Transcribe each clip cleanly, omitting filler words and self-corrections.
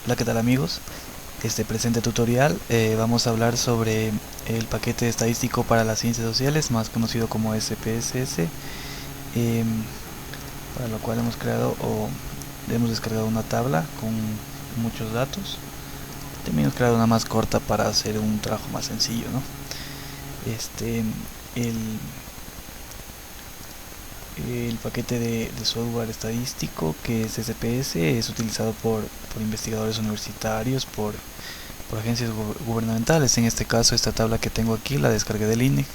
Hola, ¿qué tal amigos? Este presente tutorial vamos a hablar sobre el paquete estadístico para las ciencias sociales, más conocido como SPSS, para lo cual hemos creado o hemos descargado una tabla con muchos datos. También hemos creado una más corta para hacer un trabajo más sencillo, ¿no? Este, el, el paquete de software estadístico que es SPS es utilizado por investigadores universitarios, por agencias gubernamentales. En este caso, esta tabla que tengo aquí la descargué del INEC,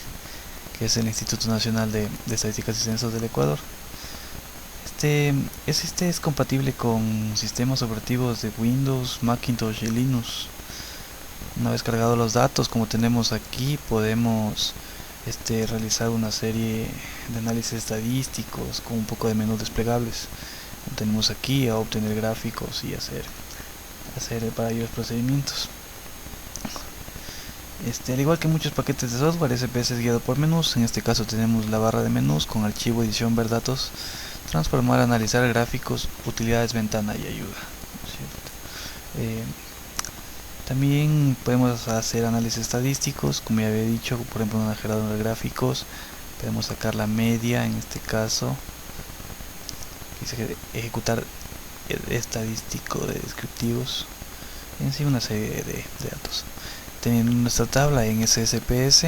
que es el Instituto Nacional de Estadísticas y Censos del Ecuador. Este es compatible con sistemas operativos de Windows, Macintosh y Linux. Una vez cargados los datos, como tenemos aquí, podemos realizar una serie de análisis estadísticos con un poco de menús desplegables. Como tenemos aquí, a obtener gráficos y hacer para ello los procedimientos. Al igual que muchos paquetes de software, SPS es guiado por menús. En este caso tenemos la barra de menús con archivo, edición, ver datos, transformar, analizar gráficos, utilidades, ventana y ayuda, ¿no es cierto? También podemos hacer análisis estadísticos, como ya había dicho, por ejemplo en un generador de gráficos. Podemos sacar la media, en este caso, ejecutar estadístico de descriptivos, en sí una serie de datos. Teniendo nuestra tabla en SSPS,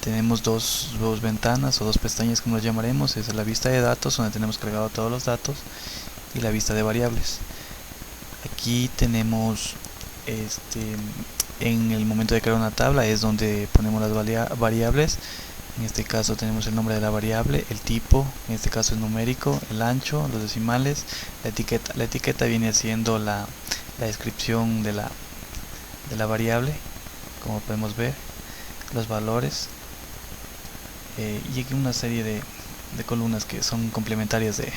tenemos dos ventanas o dos pestañas, como las llamaremos. Es la vista de datos, donde tenemos cargado todos los datos, y la vista de variables. Aquí tenemos en el momento de crear una tabla es donde ponemos las variables. En este caso tenemos el nombre de la variable, el tipo, en este caso es numérico, el ancho, los decimales, la etiqueta. La etiqueta viene siendo la descripción de la variable, como podemos ver, los valores, y aquí una serie de columnas que son complementarias de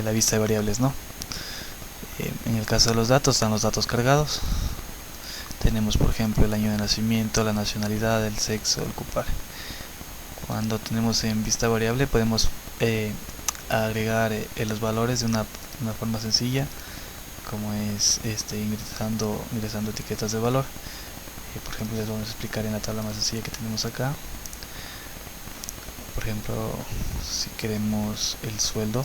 la vista de variables, ¿no? En el caso de los datos están los datos cargados. Tenemos por ejemplo el año de nacimiento, la nacionalidad, el sexo, el CUPAR. Cuando tenemos en vista variable podemos agregar los valores de una forma sencilla, como es ingresando etiquetas de valor. Por ejemplo, les vamos a explicar en la tabla más sencilla que tenemos acá. Por ejemplo, si queremos el sueldo,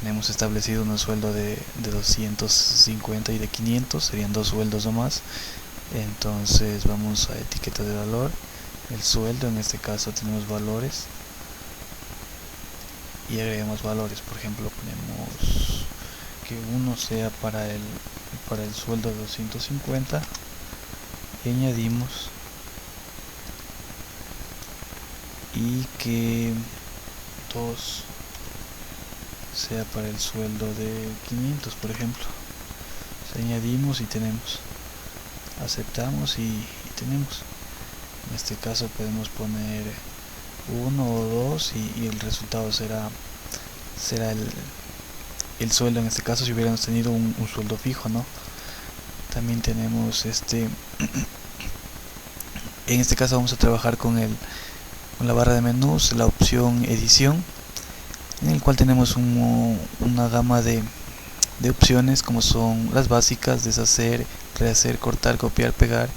tenemos establecido un sueldo de 250 y de 500, serían dos sueldos o más. Entonces vamos a etiqueta de valor, el sueldo, en este caso tenemos valores y agregamos valores. Por ejemplo, ponemos que uno sea para el sueldo de 250 y añadimos, y que 2 sea para el sueldo de 500, por ejemplo. Añadimos y tenemos, aceptamos y tenemos. En este caso podemos poner 1 o 2 y el resultado será el sueldo, en este caso si hubiéramos tenido un sueldo fijo, ¿no? También tenemos en este caso vamos a trabajar con la barra de menús, la opción edición, en el cual tenemos una gama de opciones, como son las básicas: deshacer, rehacer, cortar, copiar, pegar,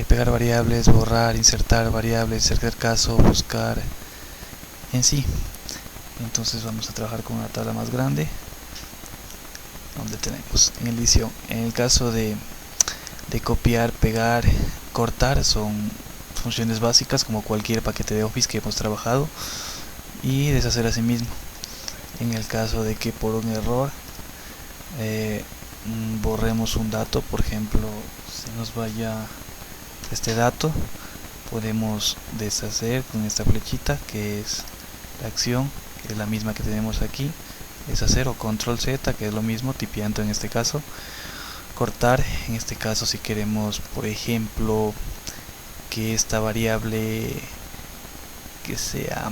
pegar variables, borrar, insertar variables, hacer caso, buscar, en sí. Entonces vamos a trabajar con una tabla más grande, donde tenemos en edición. En el caso de copiar, pegar, cortar, son funciones básicas como cualquier paquete de Office que hemos trabajado, y deshacer a sí mismo. En el caso de que por un error borremos un dato, por ejemplo, se nos vaya este dato, podemos deshacer con esta flechita, que es la acción, que es la misma que tenemos aquí, deshacer, o control Z, que es lo mismo, tipeando en este caso. Cortar, en este caso si queremos, por ejemplo, que esta variable que sea,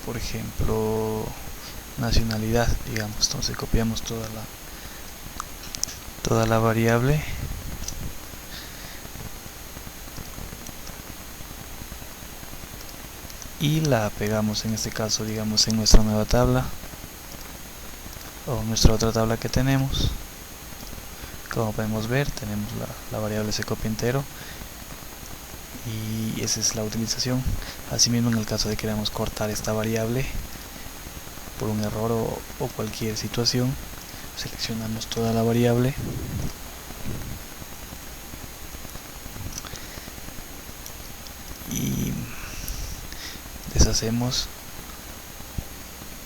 por ejemplo, nacionalidad, digamos. Entonces copiamos toda la variable y la pegamos, en este caso, digamos, en nuestra nueva tabla. o nuestra otra tabla que tenemos. Como podemos ver, tenemos la variable se copia entero y esa es la utilización. Asimismo, en el caso de que queramos cortar esta variable por un error o cualquier situación, seleccionamos toda la variable y deshacemos.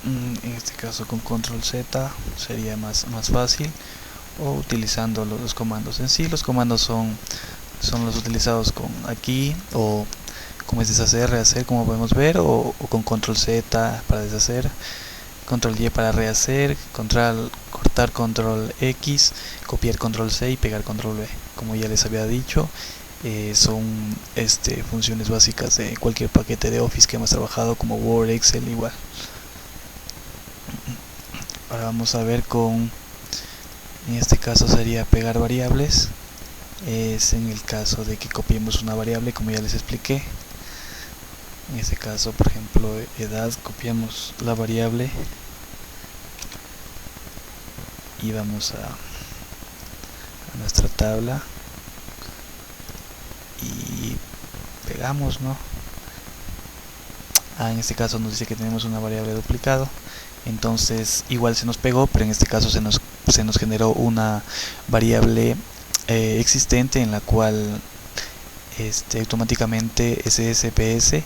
En este caso con control Z sería más fácil, o utilizando los comandos en sí. Los comandos son los utilizados con aquí, o como es deshacer, rehacer, como podemos ver, o con control Z para deshacer, control Y para rehacer, cortar, control X, copiar, control C y pegar, control V. Como ya les había dicho, son funciones básicas de cualquier paquete de Office que hemos trabajado, como Word, Excel, igual. Ahora vamos a ver en este caso sería pegar variables. Es en el caso de que copiemos una variable, como ya les expliqué. En este caso, por ejemplo, edad, copiamos la variable y vamos a nuestra tabla y pegamos, ¿no? En este caso nos dice que tenemos una variable duplicado, entonces igual se nos pegó, pero en este caso se nos generó una variable existente, en la cual automáticamente SPSS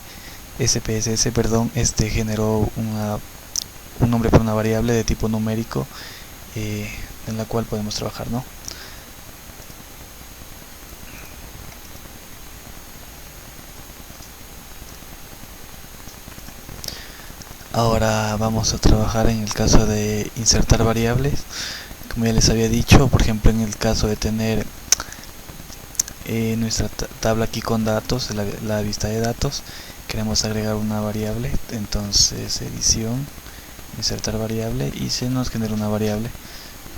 generó un nombre para una variable de tipo numérico, en la cual podemos trabajar, ¿no? Ahora vamos a trabajar en el caso de insertar variables. Como ya les había dicho, por ejemplo, en el caso de tener nuestra tabla aquí con datos, la vista de datos, queremos agregar una variable, entonces edición, insertar variable, y se nos genera una variable,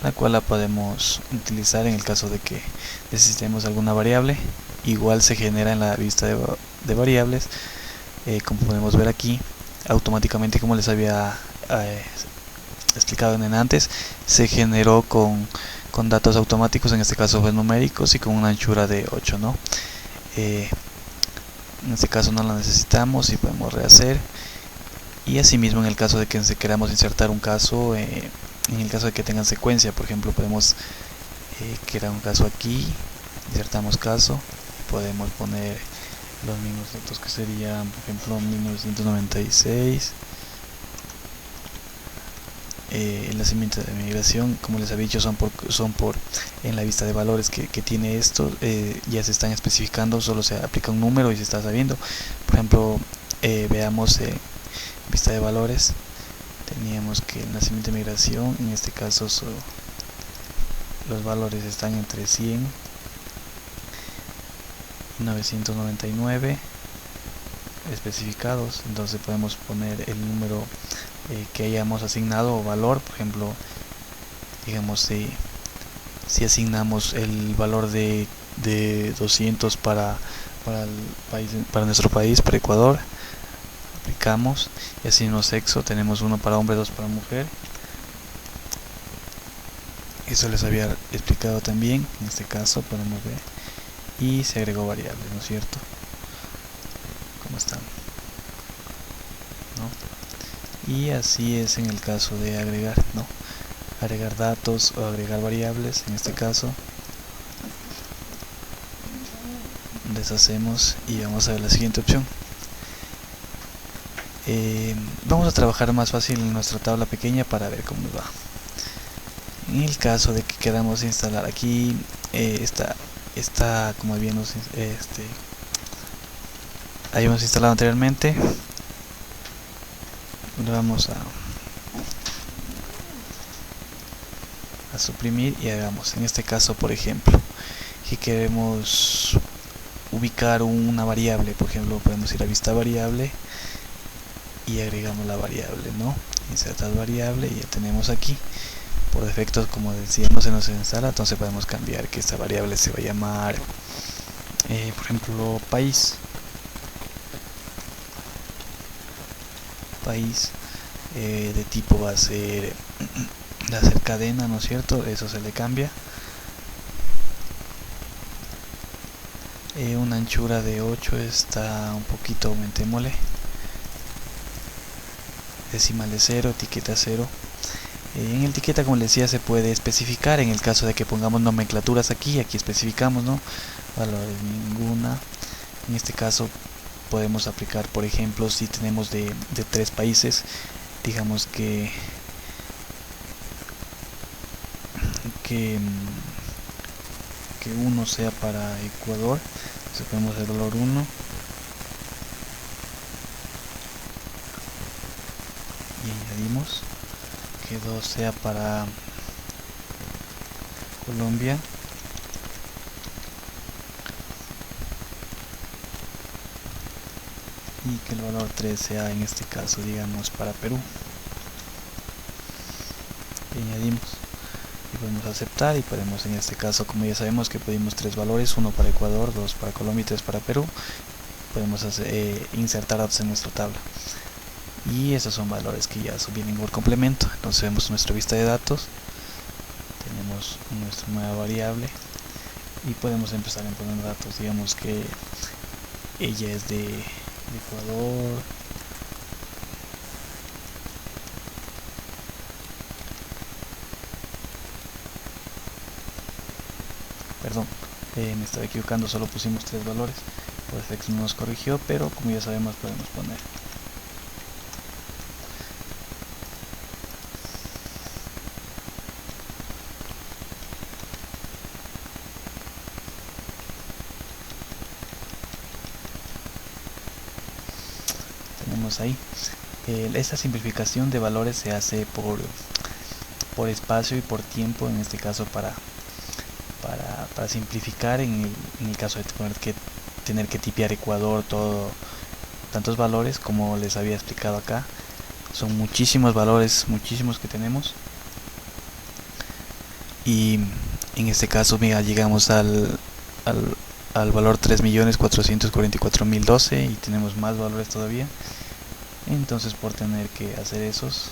la cual la podemos utilizar en el caso de que necesitemos alguna variable. Igual se genera en la vista de variables, como podemos ver aquí, automáticamente, como les había explicado en antes, se generó con datos automáticos, en este caso fue numéricos, y con una anchura de 8, ¿no? En este caso no la necesitamos y podemos rehacer. Y asimismo, en el caso de que queramos insertar un caso, en el caso de que tengan secuencia, por ejemplo, podemos crear un caso aquí, insertamos caso, podemos poner los mismos datos que serían, por ejemplo, 1996. El nacimiento de migración, como les había dicho, son por en la vista de valores que tiene esto, ya se están especificando, solo se aplica un número y se está sabiendo. Por ejemplo, veamos vista de valores, teníamos que el nacimiento de migración, en este caso los valores están entre 100 y 999 especificados, entonces podemos poner el número que hayamos asignado o valor. Por ejemplo, digamos, si asignamos el valor de 200 para el país, para nuestro país, para Ecuador, aplicamos, y así no sexo, tenemos uno para hombre, dos para mujer. Eso les había explicado también. En este caso podemos ver, y se agregó variables, ¿no es cierto? ¿Cómo están? ¿No? Y así es en el caso de agregar, ¿no? Agregar datos o agregar variables. En este caso deshacemos y vamos a ver la siguiente opción. Vamos a trabajar más fácil en nuestra tabla pequeña para ver cómo va. En el caso de que queramos instalar aquí esta como habíamos instalado anteriormente, le vamos a suprimir y hagamos, en este caso, por ejemplo, si queremos ubicar una variable, por ejemplo, podemos ir a vista variable y agregamos la variable, ¿no? Insertar variable, y ya tenemos aquí. Por defecto, como decíamos, se nos instala, entonces podemos cambiar que esta variable se va a llamar, por ejemplo, país, de tipo va a ser de hacer cadena, ¿no es cierto? Eso se le cambia. Una anchura de 8 está un poquito, aumentémosle. Decimal de 0, etiqueta 0. En etiqueta, como les decía, se puede especificar en el caso de que pongamos nomenclaturas aquí especificamos, ¿no? Valores ninguna. En este caso podemos aplicar, por ejemplo, si tenemos de 3 países, digamos que uno sea para Ecuador, entonces podemos hacer valor 1 y añadimos que 2 sea para Colombia y que el valor 3 sea, en este caso, digamos, para Perú. Y añadimos y podemos aceptar, y podemos, en este caso, como ya sabemos que pedimos 3 valores, 1 para Ecuador, 2 para Colombia y 3 para Perú, podemos insertar datos en nuestra tabla. Y esos son valores que ya vienen por complemento. Entonces vemos nuestra vista de datos, tenemos nuestra nueva variable y podemos empezar a poner datos. Digamos que ella es de Ecuador, perdón, me estaba equivocando, solo pusimos 3 valores, por eso no nos corrigió, pero como ya sabemos podemos poner. Tenemos ahí. Esta simplificación de valores se hace por espacio y por tiempo, en este caso para simplificar, en el caso de tener que tipear Ecuador, tantos valores como les había explicado acá. Son muchísimos valores, muchísimos que tenemos. Y en este caso, mira, llegamos al valor 3.444.012 y tenemos más valores todavía. Entonces, por tener que hacer esos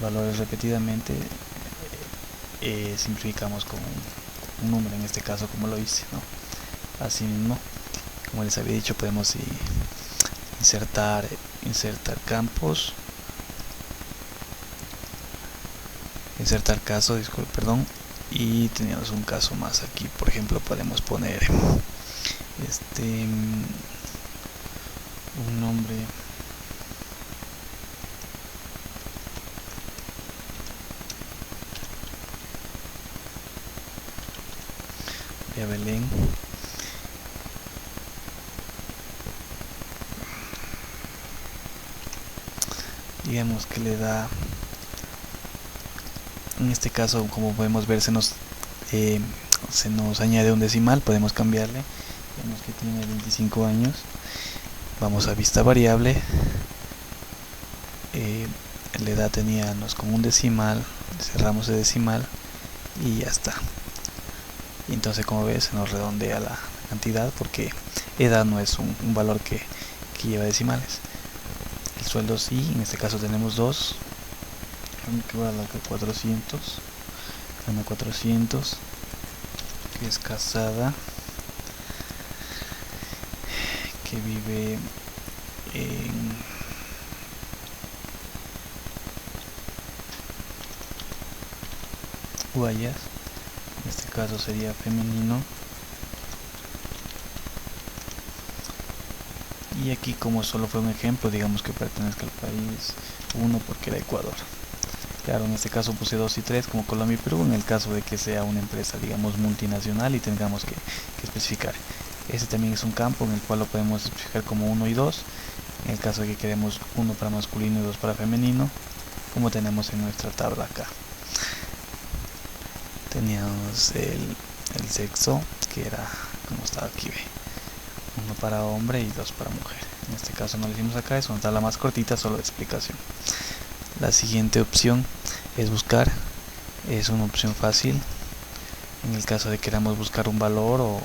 valores repetidamente, simplificamos con un número, en este caso como lo hice, ¿no? Así mismo, como les había dicho, podemos insertar campos, insertar caso, perdón, y teníamos un caso más aquí. Por ejemplo, podemos poner un nombre de Belén, digamos que le da, en este caso, como podemos ver, se nos añade un decimal. Podemos cambiarle, vemos que tiene 25 años, vamos a vista variable, la edad teníamos como un decimal, cerramos el decimal y ya está. Y entonces, como ves, se nos redondea la cantidad, porque edad no es un valor que lleva decimales. El sueldo sí, en este caso tenemos 2, que va a la 400, gana 400, que es casada, que vive en Guayas, en este caso sería femenino. Y aquí, como solo fue un ejemplo, digamos que pertenezca al país 1 porque era Ecuador. Claro, en este caso puse 2 y 3 como Colombia y Perú, en el caso de que sea una empresa, digamos, multinacional y tengamos que especificar. Este también es un campo en el cual lo podemos especificar como 1 y 2, en el caso de que queremos 1 para masculino y 2 para femenino, como tenemos en nuestra tabla acá. Teníamos el sexo, que era como estaba aquí, ve, 1 para hombre y 2 para mujer. En este caso no lo hicimos acá, es una tabla más cortita, solo de explicación. La siguiente opción es buscar, es una opción fácil. En el caso de que queramos buscar un valor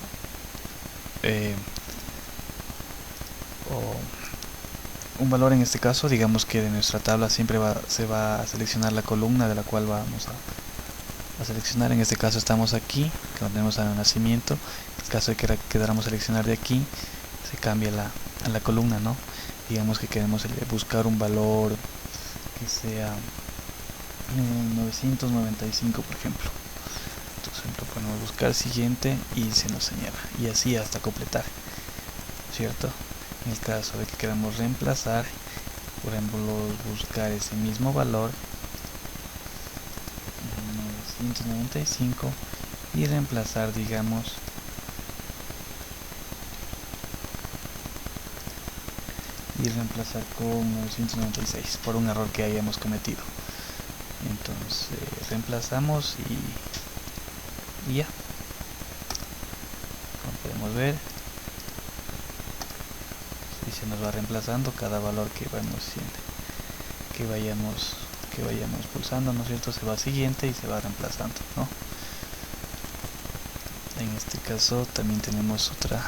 un valor en este caso, digamos que de nuestra tabla siempre se va a seleccionar la columna de la cual vamos a seleccionar. En este caso estamos aquí, que tenemos al nacimiento. En el caso de que queramos seleccionar de aquí, se cambia a la columna, ¿no? Digamos que queremos buscar un valor que sea 995, por ejemplo. Entonces lo ponemos buscar siguiente y se nos señala, y así hasta completar, ¿cierto? En el caso de que queramos reemplazar, por ejemplo, buscar ese mismo valor 995 y reemplazar, digamos, con 996 por un error que hayamos cometido. Entonces reemplazamos y ya, como podemos ver, y se nos va reemplazando cada valor que vayamos pulsando, ¿no es cierto? Se va siguiente y se va reemplazando, ¿no? En este caso también tenemos otra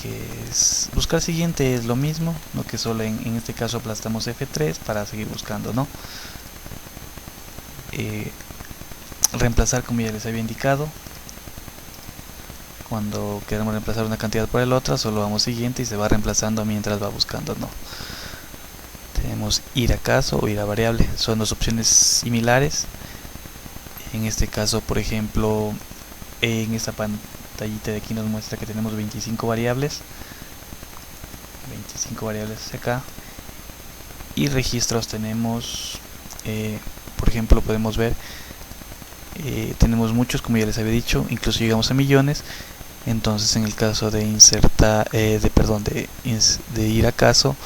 que es buscar siguiente, es lo mismo, no que solo en este caso aplastamos F3 para seguir buscando, ¿no? Reemplazar, como ya les había indicado, cuando queremos reemplazar una cantidad por la otra, solo vamos siguiente y se va reemplazando mientras va buscando, ¿no? Tenemos ir a caso o ir a variable, son dos opciones similares. En este caso, por ejemplo, en esta pantallita de aquí nos muestra que tenemos 25 variables hacia acá, y registros tenemos, por ejemplo, podemos ver, tenemos muchos, como ya les había dicho, incluso llegamos a millones. Entonces en el caso de insertar, de ir a caso,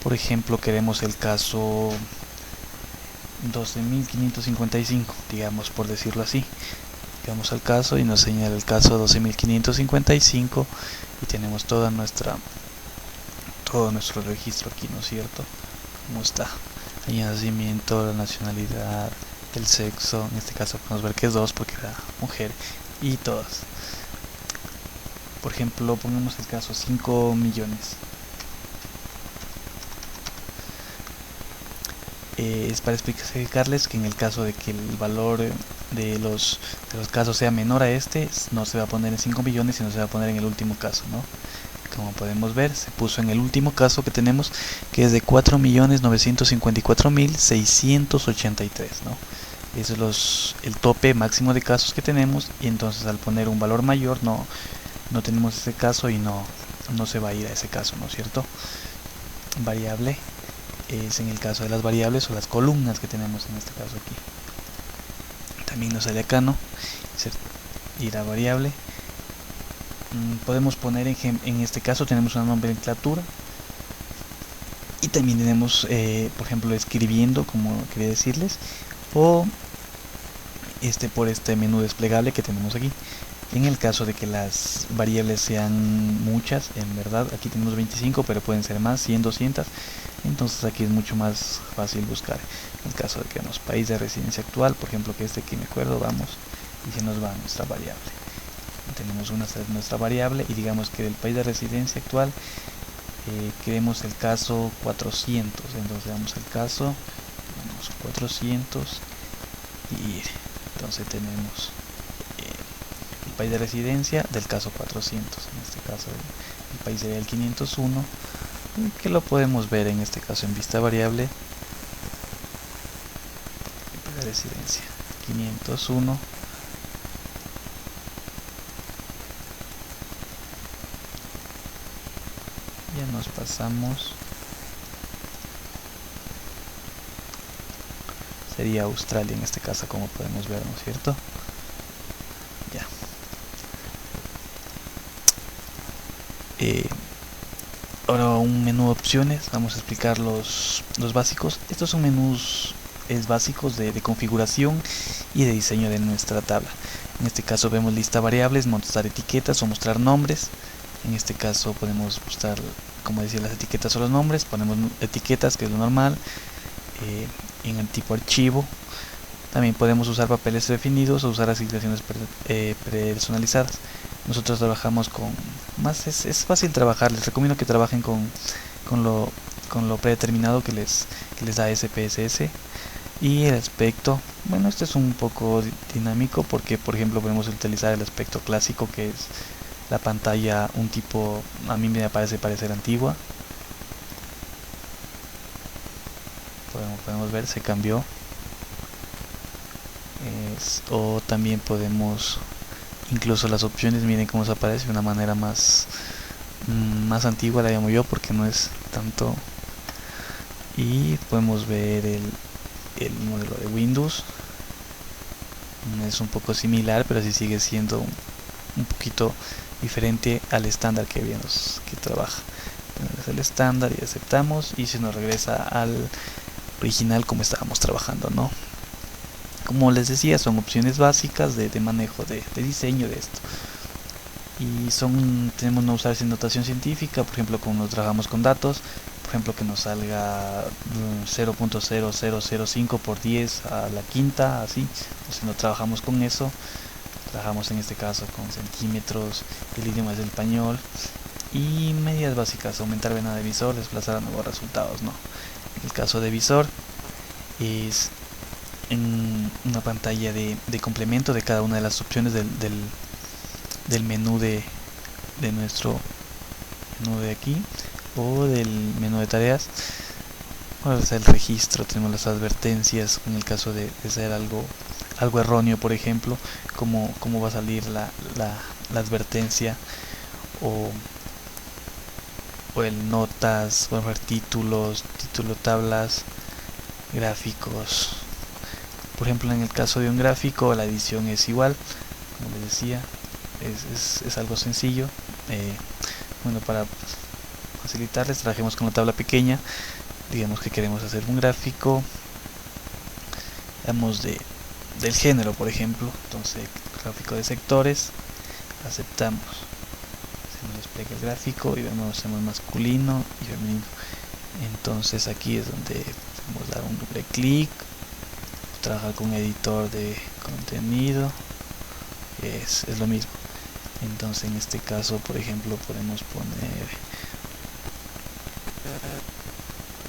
por ejemplo, queremos el caso 12.555, digamos, por decirlo así. Vamos al caso y nos señala el caso 12.555 y tenemos todo nuestro registro aquí, ¿no es cierto? ¿Cómo está? El nacimiento, la nacionalidad, el sexo, en este caso podemos ver que es 2 porque era mujer, y todas. Por ejemplo, pongamos el caso 5 millones. Es para explicarles que en el caso de que el valor de los casos sea menor a este, no se va a poner en 5 millones, sino se va a poner en el último caso, ¿no? Como podemos ver, se puso en el último caso que tenemos, que es de 4.954.683, ¿no? Eso es el tope máximo de casos que tenemos, y entonces al poner un valor mayor no tenemos ese caso y no se va a ir a ese caso, ¿no es cierto? Variable es en el caso de las variables o las columnas que tenemos en este caso aquí. También nos sale acá, ¿no? Ir a variable. Podemos poner en este caso tenemos una nomenclatura, y también tenemos, por ejemplo, escribiendo, como quería decirles, o por este menú desplegable que tenemos aquí. En el caso de que las variables sean muchas, en verdad aquí tenemos 25, pero pueden ser más, 100, 200, entonces aquí es mucho más fácil buscar. En el caso de que tenemos país de residencia actual, por ejemplo, que que me acuerdo, vamos y se nos va nuestra variable. Tenemos nuestra variable, y digamos que del país de residencia actual queremos el caso 400, entonces damos el caso, 400 y entonces tenemos el país de residencia del caso 400, en este caso el país sería el 501, que lo podemos ver en este caso en vista variable, de residencia 501. Ya nos pasamos, sería Australia en este caso, como podemos ver, ¿no es cierto? Ya. Ahora un menú de opciones, vamos a explicar los básicos. Estos son menús básicos de configuración y de diseño de nuestra tabla. En este caso vemos lista variables, mostrar etiquetas o mostrar nombres. En este caso podemos mostrar, como decía, las etiquetas o los nombres. Ponemos etiquetas, que es lo normal, en el tipo archivo. También podemos usar papeles definidos o usar asignaciones personalizadas. Nosotros trabajamos con es fácil trabajar, les recomiendo que trabajen con con lo, con lo predeterminado que les da SPSS. Y el aspecto, bueno, este es un poco dinámico porque por ejemplo podemos utilizar el aspecto clásico, que es la pantalla un tipo, a mí me parece parecer antigua. Podemos ver, se cambió. O también podemos, incluso las opciones, miren cómo se aparece de una manera más antigua, la llamo yo, porque no es tanto. Y podemos ver el modelo de Windows. Es un poco similar, pero sí sigue siendo un poquito diferente al estándar que vimos que trabaja. Es el estándar y aceptamos, y se nos regresa al original como estábamos trabajando, ¿no? Como les decía, son opciones básicas de manejo de diseño de esto. Y tenemos no usar sin notación científica, por ejemplo, cuando trabajamos con datos, por ejemplo, que nos salga 0.0005 por 10 a la quinta, así. Entonces no trabajamos con eso, trabajamos en este caso con centímetros, el idioma es el español. Y medidas básicas: aumentar vena de visor, desplazar a nuevos resultados, ¿no? En el caso de visor es en una pantalla de complemento de cada una de las opciones del menú de nuestro menú de aquí, o del menú de tareas. Bueno, el registro, tenemos las advertencias en el caso de ser algo erróneo, por ejemplo, cómo va a salir la advertencia, o el notas, o ver título, tablas, gráficos. Por ejemplo, en el caso de un gráfico, la edición es igual, como les decía, es algo sencillo. Bueno, para facilitarles, trabajemos con la tabla pequeña. Digamos que queremos hacer un gráfico, digamos del género, por ejemplo. Entonces, gráfico de sectores, aceptamos. Se nos despliega el gráfico y vemos, hacemos masculino y femenino. Entonces aquí es donde podemos dar un doble clic, trabajar con editor de contenido, es lo mismo. Entonces en este caso, por ejemplo, podemos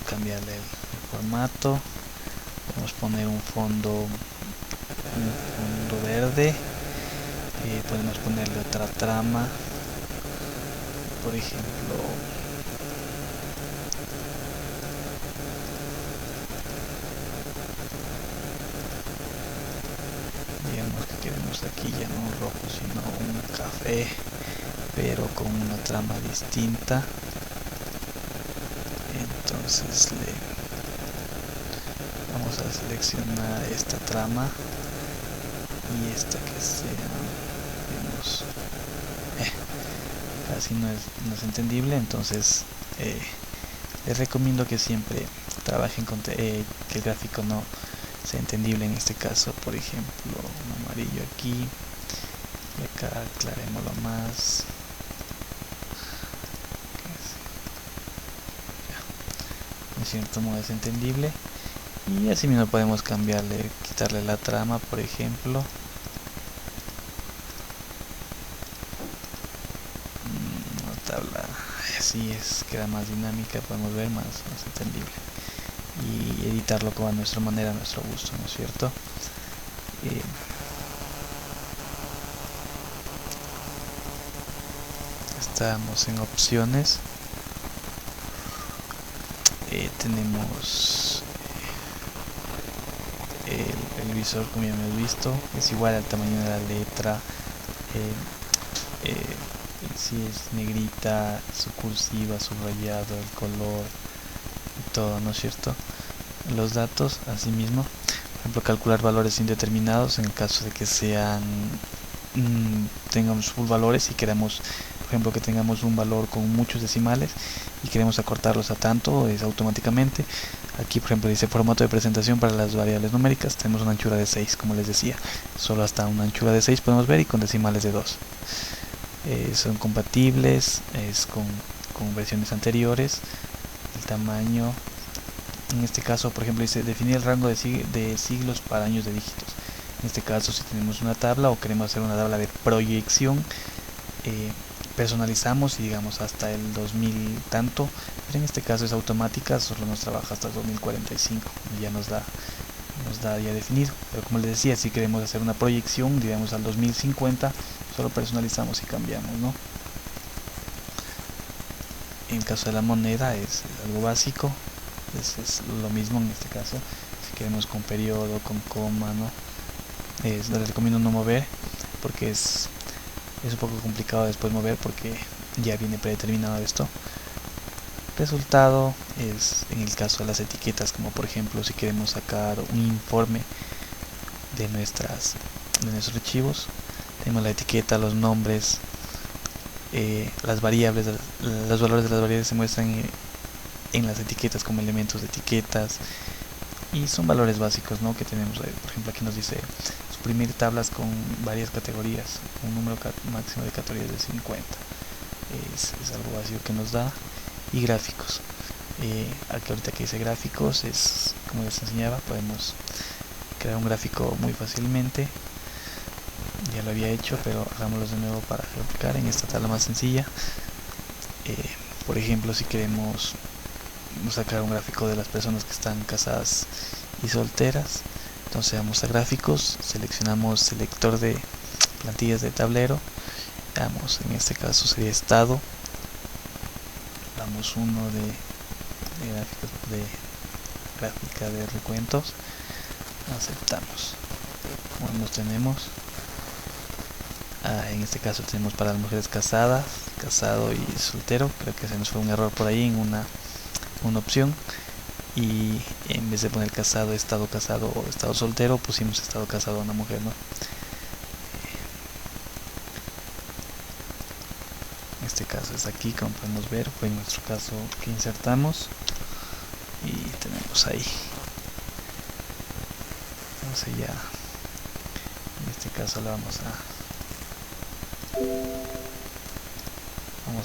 cambiarle el formato, podemos poner un fondo verde, podemos ponerle otra trama, por ejemplo, digamos que queremos aquí ya no un rojo sino un café, pero con una trama distinta. Entonces vamos a seleccionar esta trama y esta que sea, digamos, casi no es entendible. Entonces les recomiendo que siempre trabajen con que el gráfico no sea entendible. En este caso, por ejemplo, un amarillo aquí, y acá aclarémoslo más. En cierto modo es entendible, y así mismo podemos quitarle la trama, por ejemplo. Una tabla así queda más dinámica, podemos ver más entendible, y editarlo como a nuestra manera, a nuestro gusto, ¿no es cierto? Estamos en opciones. Tenemos el visor, como ya hemos visto, es igual al tamaño de la letra. Si es negrita, su cursiva, subrayado, el color y todo, ¿no es cierto? Los datos, asimismo, por ejemplo, calcular valores indeterminados en el caso de que tengamos full valores y queremos, por ejemplo, que tengamos un valor con muchos decimales y queremos acortarlos a tanto, es automáticamente. Aquí, por ejemplo, dice formato de presentación para las variables numéricas, tenemos una anchura de 6, como les decía, solo hasta una anchura de 6 podemos ver, y con decimales de 2. Son compatibles con versiones anteriores. El tamaño, en este caso, por ejemplo, dice definir el rango de siglos para años de dígitos. En este caso, si tenemos una tabla o queremos hacer una tabla de proyección, personalizamos y digamos hasta el 2000 tanto, pero en este caso es automática, solo nos trabaja hasta el 2045 y ya nos da ya definido. Pero como les decía, si queremos hacer una proyección, digamos al 2050, solo personalizamos y cambiamos, ¿no? En caso de la moneda es algo básico, es lo mismo en este caso. Si queremos con periodo, con coma, ¿no? Les recomiendo no mover porque es un poco complicado después mover porque ya viene predeterminado esto. Resultado es en el caso de las etiquetas, como por ejemplo si queremos sacar un informe de nuestros archivos, tenemos la etiqueta, los nombres, las variables, los valores de las variables se muestran en las etiquetas como elementos de etiquetas y son valores básicos, ¿no? Que tenemos. Por ejemplo, aquí nos dice suprimir tablas con varias categorías, un número máximo de categorías de 50, es algo básico que nos da. Y gráficos, aquí ahorita que dice gráficos es como les enseñaba, podemos crear un gráfico muy fácilmente. Ya lo había hecho, pero hagámoslo de nuevo para ejemplificar en esta tabla más sencilla. Por ejemplo, si queremos sacar un gráfico de las personas que están casadas y solteras, entonces vamos a gráficos, seleccionamos selector de plantillas de tablero, veamos, en este caso sería estado, damos uno de gráficos de gráfica de recuentos, aceptamos. Bueno, nos tenemos en este caso tenemos para las mujeres casadas, casado y soltero. Creo que se nos fue un error por ahí en una opción, y en vez de poner casado, estado casado o estado soltero, pusimos estado casado a una mujer, ¿no? En este caso es aquí, como podemos ver, fue en nuestro caso que insertamos y tenemos ahí. Entonces ya en este caso la vamos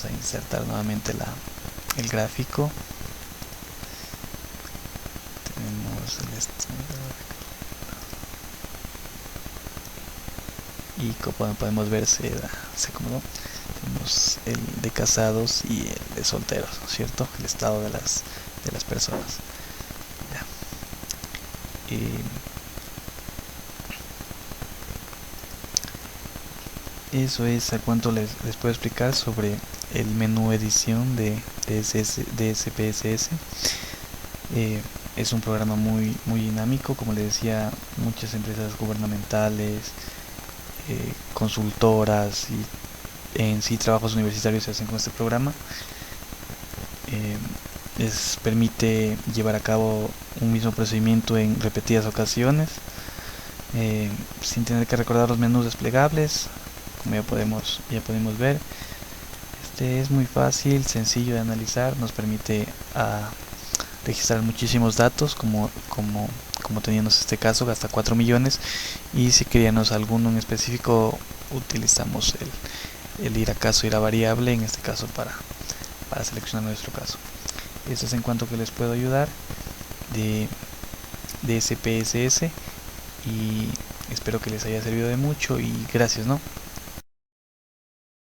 a insertar nuevamente el gráfico. Tenemos y como podemos ver se acomodó. Tenemos el de casados y el de solteros, ¿cierto? El estado de las personas. Ya. Eso es a cuanto les puedo explicar sobre el menú edición de SPSS. Es un programa muy dinámico, como les decía, muchas empresas gubernamentales, consultoras y en sí trabajos universitarios se hacen con este programa. Permite llevar a cabo un mismo procedimiento en repetidas ocasiones, sin tener que recordar los menús desplegables, como ya podemos ver. Es muy fácil, sencillo de analizar, nos permite registrar muchísimos datos, como teníamos este caso, hasta 4 millones, y si queríamos alguno en específico utilizamos el ir a variable, en este caso para seleccionar nuestro caso. Eso es en cuanto que les puedo ayudar de SPSS, y espero que les haya servido de mucho y gracias, ¿no?